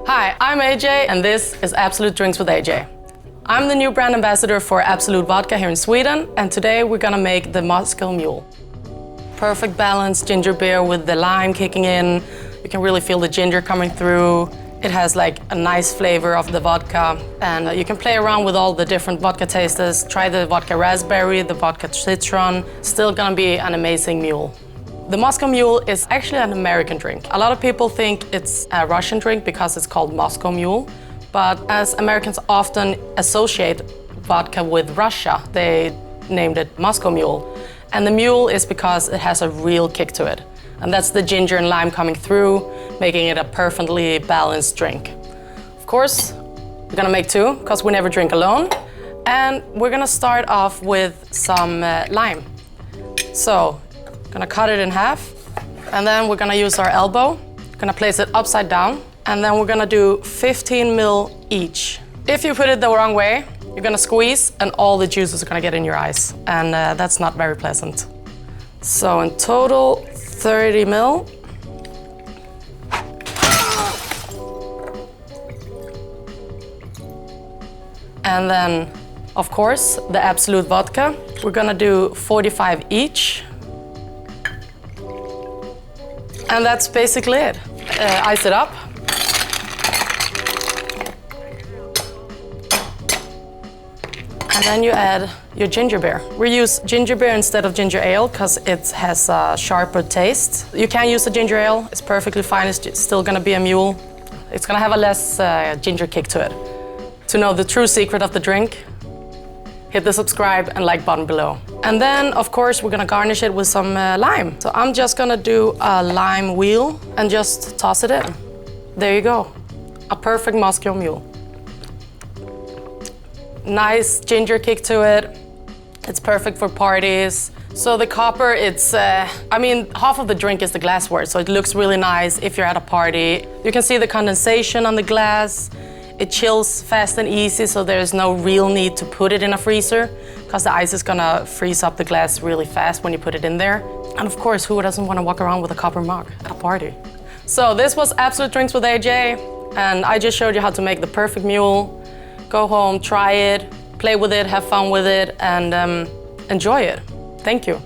Hi, I'm AJ and this is Absolut Drinks with AJ. I'm the new brand ambassador for Absolut Vodka here in Sweden, and today we're gonna make the Moscow Mule. Perfect balanced ginger beer with the lime kicking in. You can really feel the ginger coming through. It has like a nice flavor of the vodka, and you can play around with all the different vodka tasters. Try the vodka raspberry, the vodka citron. Still gonna be an amazing mule. The Moscow Mule is actually an American drink. A lot of people think it's a Russian drink because it's called Moscow Mule, but as Americans often associate vodka with Russia, they named it Moscow Mule. And the mule is because it has a real kick to it. And that's the ginger and lime coming through, making it a perfectly balanced drink. Of course, we're gonna make two, because we never drink alone. And we're gonna start off with some lime. So, gonna cut it in half, and then we're gonna use our elbow. Gonna place it upside down, and then we're gonna do 15 ml each. If you put it the wrong way, you're gonna squeeze, and all the juices are gonna get in your eyes, and that's not very pleasant. So in total, 30 ml. And then, of course, the Absolut Vodka. We're gonna do 45 each. And that's basically it. Ice it up. And then you add your ginger beer. We use ginger beer instead of ginger ale because it has a sharper taste. You can use a ginger ale, it's perfectly fine, it's still gonna be a mule. It's gonna have a less ginger kick to it. To know the true secret of the drink, hit the subscribe and like button below. And then, of course, we're gonna garnish it with some lime. So I'm just gonna do a lime wheel and just toss it in. There you go, a perfect Moscow Mule. Nice ginger kick to it. It's perfect for parties. So the copper, it's, I mean, half of the drink is the glassware, so it looks really nice if you're at a party. You can see the condensation on the glass. It chills fast and easy, so there's no real need to put it in a freezer because the ice is gonna freeze up the glass really fast when you put it in there. And of course, who doesn't want to walk around with a copper mug at a party? So this was Absolut Drinks with AJ, and I just showed you how to make the perfect mule. Go home, try it, play with it, have fun with it, and enjoy it. Thank you.